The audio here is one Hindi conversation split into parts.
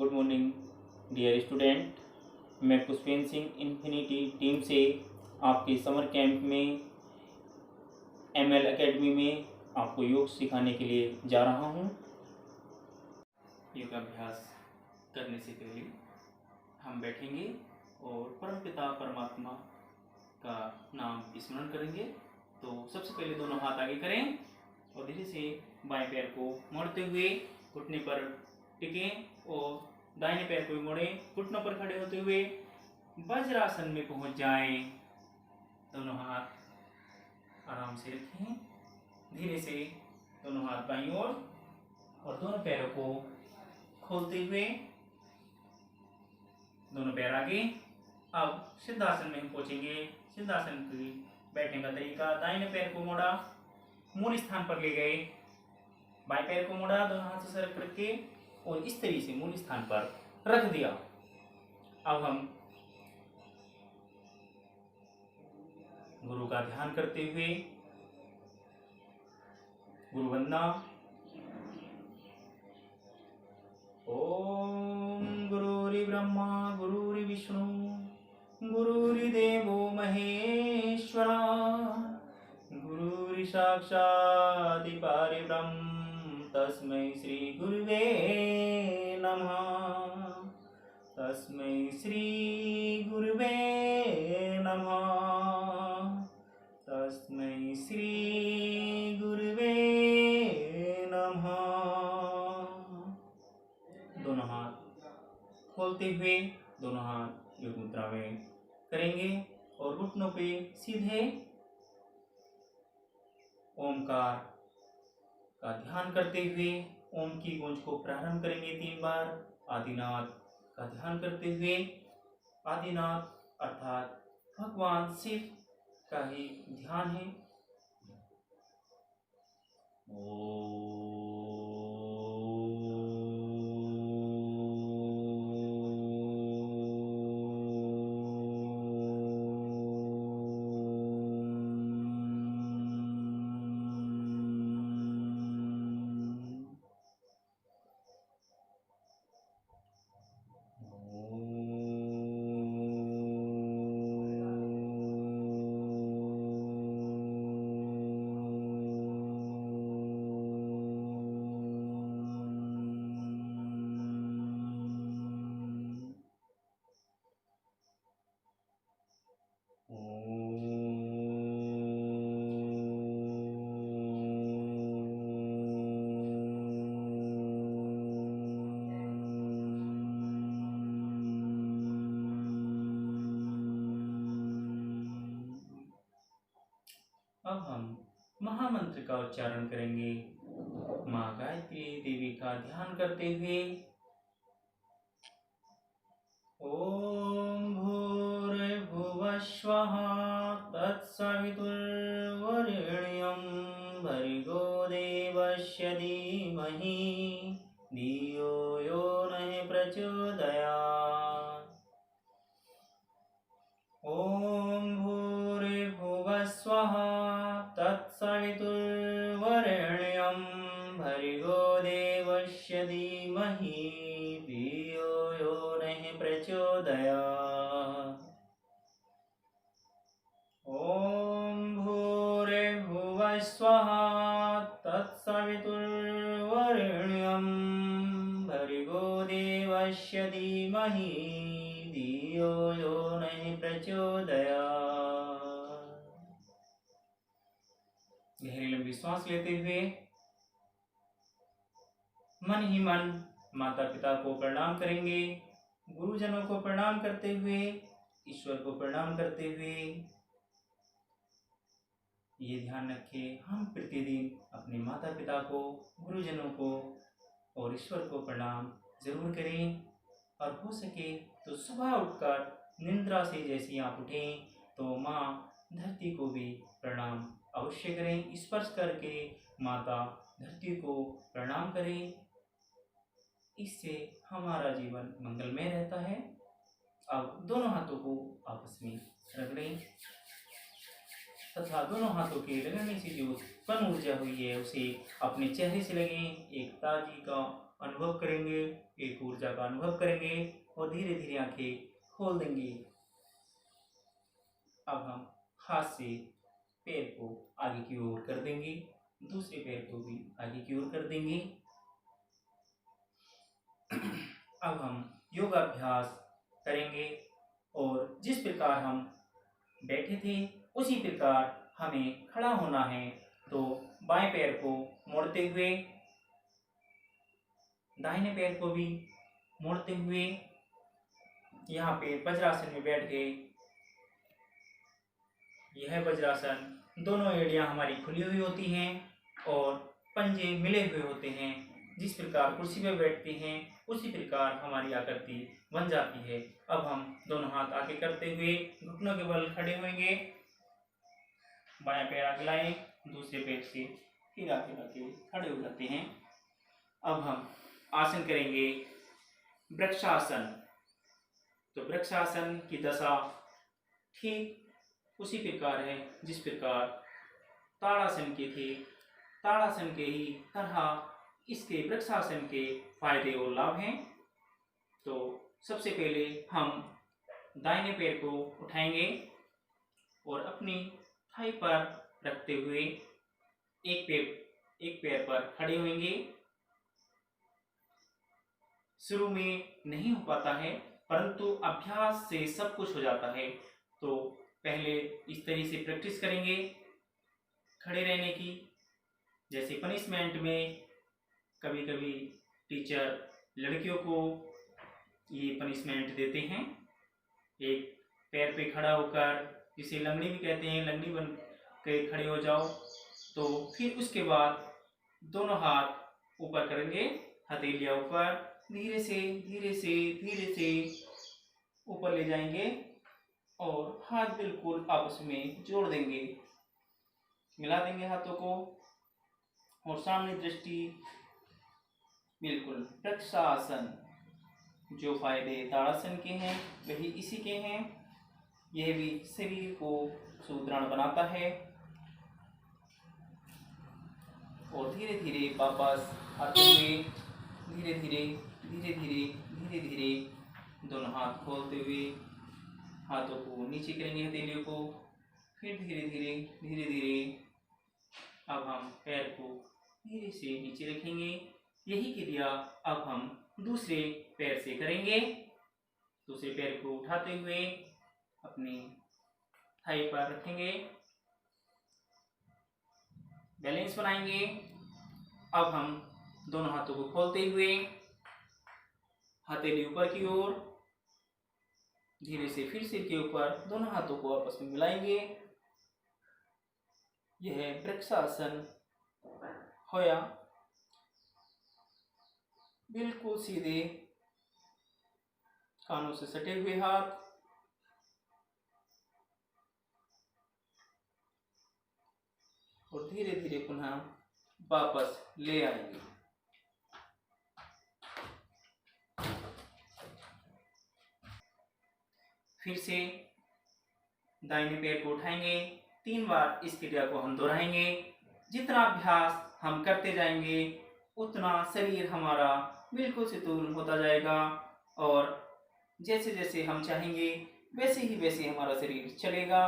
Good morning dear student. मैं पुष्पेंद्र सिंह इन्फिनिटी टीम से आपके समर कैंप में एमएल एकेडमी में आपको योग सिखाने के लिए जा रहा हूँ। योग अभ्यास करने से पहले हम बैठेंगे और परमपिता परमात्मा का नाम स्मरण करेंगे। तो सबसे पहले दोनों हाथ आगे करें और धीरे से बाएं पैर को मोड़ते हुए घुटने पर टिकें और दाहिने पैर को मोड़ें। घुटनों पर खड़े होते हुए वज्रासन में पहुंच जाएं। दोनों हाथ आराम से रखें। धीरे से दोनों हाथ बाईं ओर और दोनों पैरों को खोलते हुए दोनों पैर आगे। अब सिद्धासन में हम पहुंचेंगे। सिद्धासन की बैठने का तरीका, दाहिने पैर को मोड़ा, मूल स्थान पर ले गए, बाएं पैर को मोड़ा, दोनों हाथ से सरक करके और इस तरीके से मूल स्थान पर रख दिया। अब हम गुरु का ध्यान करते हुए गुरु वंदना। ओम गुरुर् ब्रह्मा गुरुर् विष्णु गुरुर्देवो महेश्वरा गुरुर् साक्षात् परब्रह्म तस्मै श्री गुरुवे नमः। तस्मै श्री गुरुवे नमः। तस्मै श्री गुरुवे नमः। दोनों हाथ खोलते हुए दोनों हाथ योग मुद्रा में करेंगे और घुटनों पे सीधे ओमकार का ध्यान करते हुए ओम की गूंज को प्रारंभ करेंगे 3 बार। आदिनाथ का ध्यान करते हुए, आदिनाथ अर्थात भगवान शिव का ही ध्यान है। अब हम महामंत्र का उच्चारण करेंगे। माँ गायत्री देवी का ध्यान करते हुए ओम भूर्भुवः स्वः तत्सवितुर्वरेण्यं भर्गो देवस्य धीमहि धियो यो नः प्रचोदयात्। ओम भूर्भुवः स्वः तत्सवितुर्वरेण्यं भर्गो देवस्य धीमहि धियो यो नः प्रचोदयात्। ओम भूर्भुवः स्वः तत्सवितुर्वरेण्यं भर्गो देवस्य धीमहि धियो यो नः प्रचोदयात्। गहरी लंबी सांस लेते हुए मन ही मन माता पिता को प्रणाम करेंगे। गुरुजनों को प्रणाम करते हुए, ईश्वर को प्रणाम करते हुए ये ध्यान रखें, हम प्रतिदिन अपने माता पिता को, गुरुजनों को और ईश्वर को प्रणाम जरूर करें। और हो सके तो सुबह उठकर निद्रा से जैसे आप उठें तो माँ धरती को भी प्रणाम अवश्य करें। स्पर्श करके माता धरती को प्रणाम करें। इससे हमारा जीवन मंगलमय रहता है। अब दोनों हाथों को आपस में रगड़ें तथा दोनों हाथों के रगड़ने से जो उत्पन्न ऊर्जा हुई है उसे अपने चेहरे से लगें। एक ताजी का अनुभव करेंगे, एक ऊर्जा का अनुभव करेंगे और धीरे धीरे आंखें खोल देंगे। अब हम हाथ से पैर को आगे की ओर कर देंगे, दूसरे पैर को भी आगे की ओर कर देंगे। अब हम योगाभ्यास करेंगे और जिस प्रकार हम बैठे थे उसी प्रकार हमें खड़ा होना है। तो बाएं पैर को मोड़ते हुए, दाहिने पैर को भी मोड़ते हुए यहाँ पे वज्रासन में बैठ गए। यह वज्रासन, दोनों एड़ियां हमारी खुली हुई होती हैं और पंजे मिले हुए होते हैं। जिस प्रकार कुर्सी पर बैठते हैं उसी प्रकार हमारी आकृति बन जाती है। अब हम दोनों हाथ आगे करते हुए घुटनों के बल खड़े होंगे। बायां पैर आगे लाएं, दूसरे पैर से फिर आगे लाके खड़े हो जाते हैं। अब हम आसन करेंगे वृक्षासन। तो वृक्षासन की दशा ठीक उसी प्रकार है जिस प्रकार ताड़ासन के थे। ताड़ासन के ही तरह इसके वृक्षासन के फायदे और लाभ हैं। तो सबसे पहले हम दाहिने पैर को उठाएंगे और अपनी थाई पर रखते हुए एक पैर पर खड़े होंगे। शुरू में नहीं हो पाता है, परंतु अभ्यास से सब कुछ हो जाता है। तो पहले इस तरह से प्रैक्टिस करेंगे खड़े रहने की। जैसे पनिशमेंट में कभी कभी टीचर लड़कियों को ये पनिशमेंट देते हैं, एक पैर पे खड़ा होकर, जिसे लंगड़ी भी कहते हैं, लंगड़ी बन के खड़े हो जाओ। तो फिर उसके बाद दोनों हाथ ऊपर करेंगे, हथेलियां ऊपर, धीरे से धीरे से धीरे से ऊपर ले जाएंगे और हाथ बिल्कुल आपस में जोड़ देंगे, मिला देंगे हाथों को और सामने दृष्टि बिल्कुल। वृक्षासन, जो फायदे ताड़ासन के हैं वही इसी के हैं। यह भी शरीर को सुदृढ़ बनाता है। और धीरे धीरे वापस आते हुए धीरे धीरे धीरे धीरे धीरे धीरे दोनों हाथ खोलते हुए हाथों को नीचे करेंगे, हथेलियों को। फिर धीरे धीरे धीरे धीरे अब हम पैर को धीरे से नीचे रखेंगे। यही क्रिया अब हम दूसरे पैर से करेंगे। दूसरे पैर को उठाते हुए अपनी थाई पर रखेंगे, बैलेंस बनाएंगे। अब हम दोनों हाथों को खोलते हुए हथेली ऊपर की ओर, धीरे से फिर सिर के ऊपर दोनों हाथों को आपस में मिलाएंगे। यह वृक्षासन होया। बिल्कुल सीधे कानों से सटे हुए हाथ, और धीरे धीरे पुनः वापस ले आएंगे। फिर से दाहिने पैर को उठाएंगे। 3 बार इस क्रिया को हम दोहराएंगे। जितना अभ्यास हम करते जाएंगे उतना शरीर हमारा बिल्कुल शिथिल होता जाएगा और जैसे जैसे हम चाहेंगे वैसे हमारा शरीर चलेगा।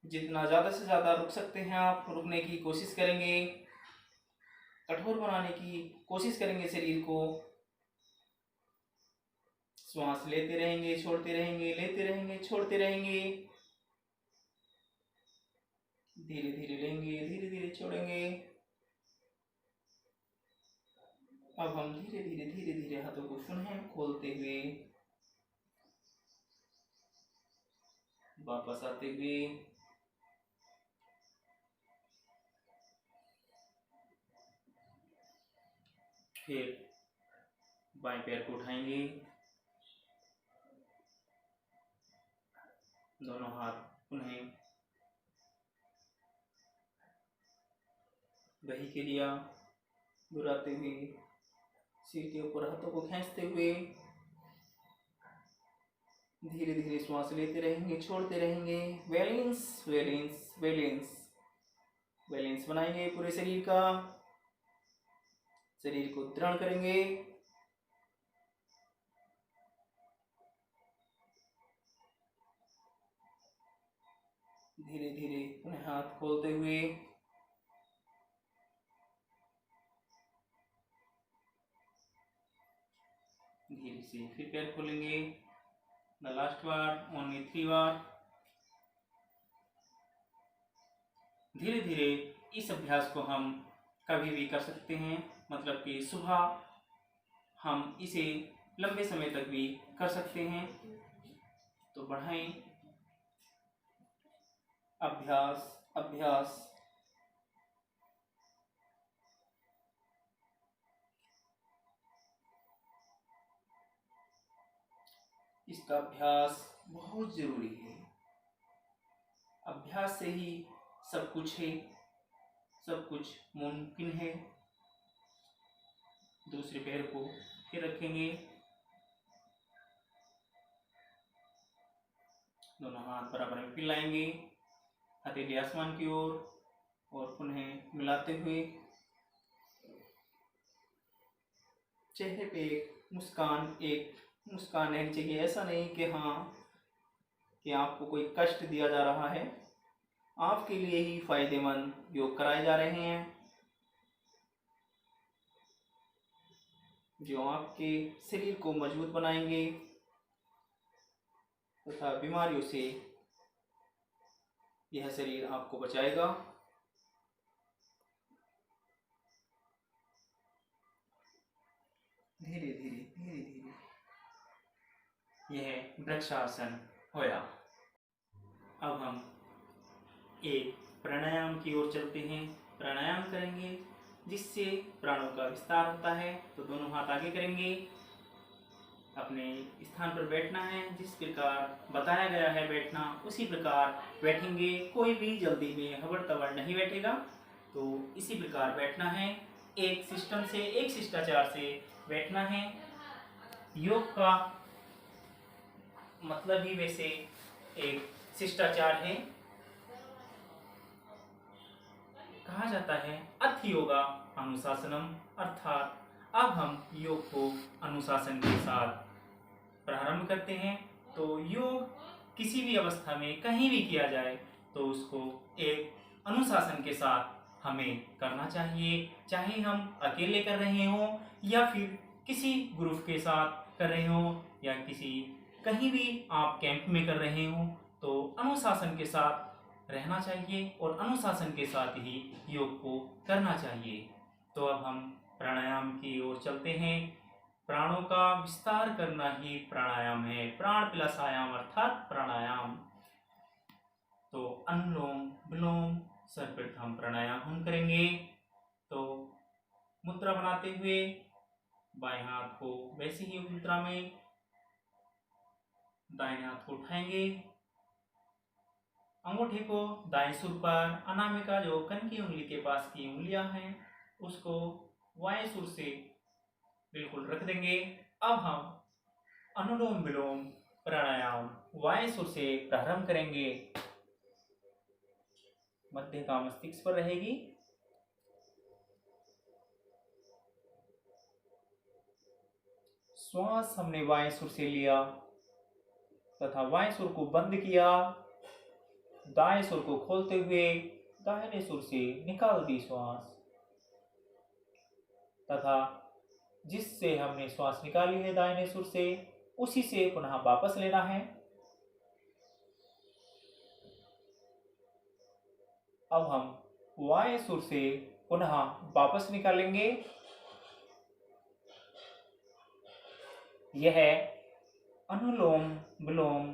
जितना ज़्यादा से ज़्यादा रुक सकते हैं आप, रुकने की कोशिश करेंगे, कठोर बनाने की कोशिश करेंगे शरीर को। श्वास लेते रहेंगे, छोड़ते रहेंगे, लेते रहेंगे, छोड़ते रहेंगे। धीरे धीरे लेंगे, धीरे धीरे छोड़ेंगे। अब हम धीरे धीरे धीरे धीरे हाथों को पुनः खोलते हुए वापस आते हुए फिर बाएं पैर को उठाएंगे, दोनों हाथ पुनः वही क्रिया दोहराते हुए सिर के ऊपर हाथों को खींचते हुए धीरे धीरे श्वास लेते रहेंगे, छोड़ते रहेंगे। Balance balance balance. बैलेंस बनाएंगे पूरे शरीर का, शरीर को दृढ़ करेंगे। धीरे धीरे अपने हाथ खोलते हुए धीरे से फिर पैर खोलेंगे। द लास्ट बार, ओनली 3 बार। धीरे धीरे इस अभ्यास को हम कभी भी कर सकते हैं, मतलब कि सुबह हम इसे लंबे समय तक भी कर सकते हैं। तो बढ़ाएं, अभ्यास अभ्यास। इसका अभ्यास बहुत जरूरी है। अभ्यास से ही सब कुछ है, सब कुछ मुमकिन है। दूसरे पैर को फिर रखेंगे, दोनों हाथ बराबर में फिर लाएंगे, हथेली आसमान की ओर और पुनः मिलाते हुए चेहरे पे एक मुस्कान रहनी चाहिए। ऐसा नहीं कि आपको कोई कष्ट दिया जा रहा है, आपके लिए ही फायदेमंद योग कराए जा रहे हैं, जो आपके शरीर को मजबूत बनाएंगे तथा बीमारियों से यह शरीर आपको बचाएगा। धीरे धीरे धीरे धीरे यह वृक्षासन होया। अब हम एक प्राणायाम की ओर चलते हैं। प्राणायाम करेंगे जिससे प्राणों का विस्तार होता है। तो दोनों हाथ आगे करेंगे, अपने स्थान पर बैठना है, जिस प्रकार बताया गया है बैठना उसी प्रकार बैठेंगे। कोई भी जल्दी में हबड़ तबड़ नहीं बैठेगा, तो इसी प्रकार बैठना है। एक सिस्टम से, एक शिष्टाचार से बैठना है। योग का मतलब ही वैसे एक शिष्टाचार है। कहा जाता है अथ योगा अनुशासनम, अर्थात अब हम योग को अनुशासन के साथ प्रारंभ करते हैं। तो योग किसी भी अवस्था में कहीं भी किया जाए तो उसको एक अनुशासन के साथ हमें करना चाहिए। चाहे हम अकेले कर रहे हों या फिर किसी ग्रुप के साथ कर रहे हों या कहीं भी आप कैंप में कर रहे हों, तो अनुशासन के साथ रहना चाहिए और अनुशासन के साथ ही योग को करना चाहिए। तो अब हम प्राणायाम की ओर चलते हैं। प्राणों का विस्तार करना ही प्राणायाम है। प्राण प्लस आयाम अर्थात प्राणायाम। तो अनुलोम विलोम सर्वप्रथम प्राणायाम हम करेंगे। तो मुद्रा बनाते हुए बाएं हाथ को वैसे ही मुद्रा में, दाएं हाथ को उठाएंगे, अंगूठे को दाएं सुर पर, अनामिका जो कन की उंगली के पास की उंगलियां हैं उसको बाएं सुर से बिल्कुल रख देंगे। अब हम अनुलोम विलोम प्राणायाम बाएं सुर से प्रारंभ करेंगे। मध्य का मस्तिष्क पर रहेगी। श्वास हमने बाएं सुर से लिया तथा बाएं सुर को बंद किया। दाएं सुर को खोलते हुए दाहिने सुर से निकाल दी श्वास, तथा जिससे हमने श्वास निकाली है दाहिने सुर से उसी से पुनः वापस लेना है। अब हम बाएं सुर से पुनः वापस निकालेंगे। यह अनुलोम विलोम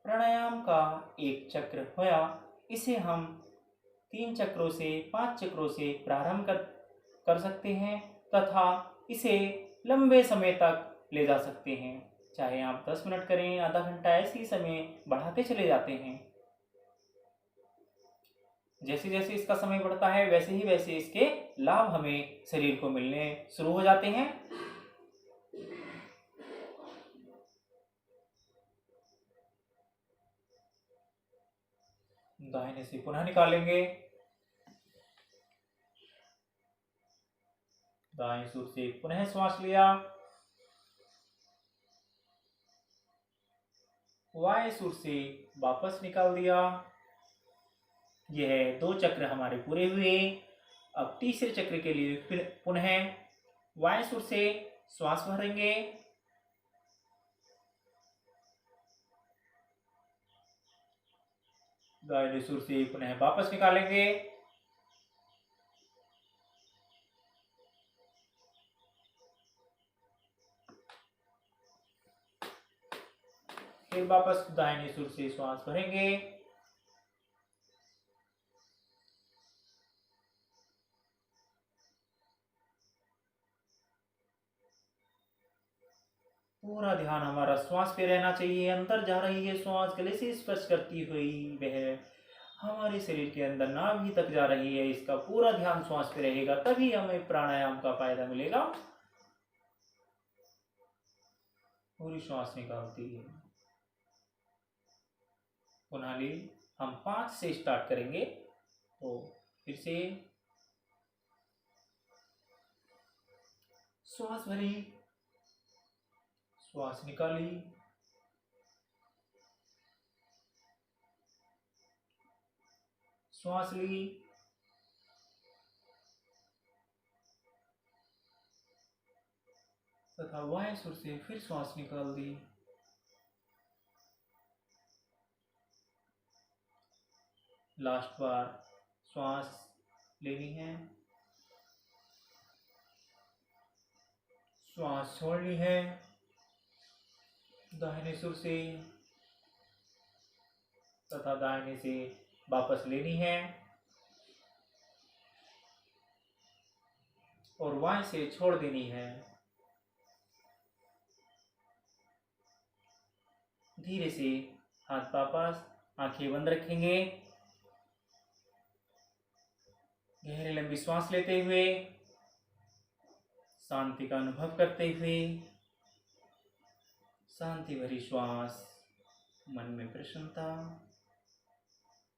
प्राणायाम का एक चक्र होया। इसे हम 3 चक्रों से 5 चक्रों से प्रारंभ कर सकते हैं तथा इसे लंबे समय तक ले जा सकते हैं। चाहे आप 10 मिनट करें, आधा घंटा, ऐसे ही समय बढ़ाते चले जाते हैं। जैसे जैसे इसका समय बढ़ता है वैसे इसके लाभ हमें शरीर को मिलने शुरू हो जाते हैं। दाहिने से पुनः निकालेंगे। दाएं सुर से पुनः श्वास लिया, बाएं सुर से वापस निकाल दिया। यह 2 चक्र हमारे पूरे हुए। अब तीसरे चक्र के लिए फिर पुनः बाएं सुर से श्वास भरेंगे, दाहिने सुर से पुनः वापस निकालेंगे, फिर वापस दाहिने सुर से श्वास भरेंगे, पूरा ध्यान हमारा श्वास पे रहना चाहिए। अंदर जा रही है श्वास, गले से स्पर्श करती हुई वह हमारे शरीर के अंदर नाभि तक जा रही है। इसका पूरा ध्यान श्वास पे रहेगा, तभी हमें प्राणायाम का फायदा मिलेगा। पूरी श्वास निकालती है। पुनः ली, हम 5 से स्टार्ट करेंगे। तो फिर से श्वास भरी, श्वास निकाली, श्वास ली, तथा बाएं सुर से फिर श्वास निकाल दी। लास्ट बार श्वास लेनी है, श्वास छोड़नी है, दाहिने सुर से तथा दाहिने से वापस लेनी है और बाएं से छोड़ देनी है। धीरे से हाथ वापस, आंखें बंद रखेंगे। गहरी लंबी श्वास लेते हुए, शांति का अनुभव करते हुए, शांति भरी श्वास, मन में प्रसन्नता,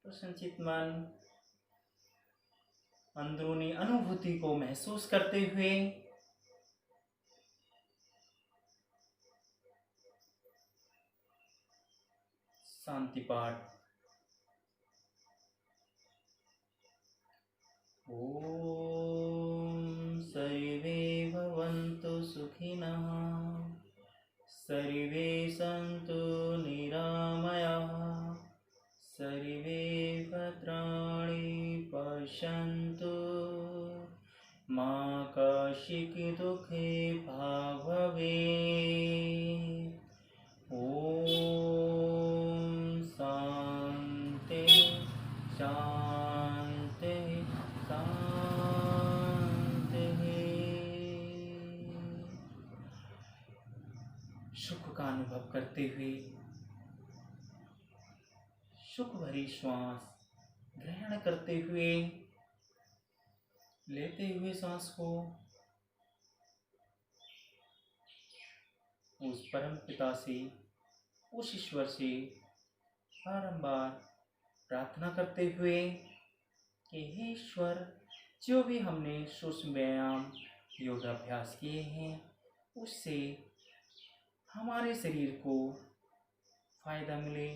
प्रसन्नचित मन, अंदरूनी अनुभूति को महसूस करते हुए शांति पाठ। ओम सर्वे भवन्तु सुखिनः, सर्वे सन्तु निरामयाः, सर्वे भद्राणि पश्यन्तु, मा कश्चित् दुःखभाग् भवेत्। ओम शांति शांति शांति। सुख का अनुभव करते हुए सुख भरी श्वास ग्रहण करते हुए, लेते हुए सांस को उस परम पिता से, उस ईश्वर से बारंबार प्रार्थना करते हुए कि हे ईश्वर, जो भी हमने सूक्ष्म व्यायाम योगाभ्यास किए हैं उससे हमारे शरीर को फायदा मिले,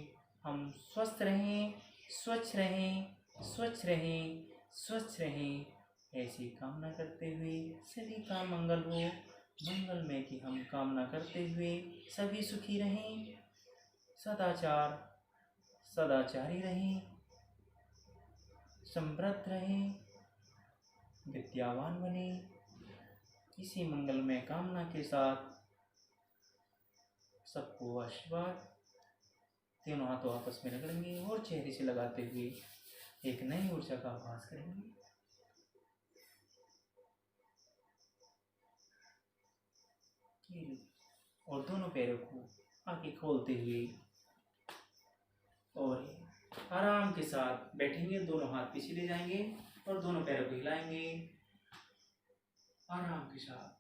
हम स्वस्थ रहें, स्वच्छ रहें, स्वच्छ रहें, स्वच्छ रहें, ऐसी कामना करते हुए सभी का मंगल हो, मंगल में की हम कामना करते हुए सभी सुखी रहें, सदाचारी रहें, समृद्ध रहें, विद्यावान बने। इसी मंगलमय कामना के साथ सबको आशीर्वाद। तीनों हाथों आपस में रगड़ेंगे और चेहरे से लगाते हुए एक नई ऊर्जा का आभास करेंगे। और दोनों पैरों को आगे खोलते हुए और आराम के साथ बैठेंगे। दोनों हाथ पीछे ले जाएंगे और दोनों पैरों को हिलाएंगे आराम के साथ।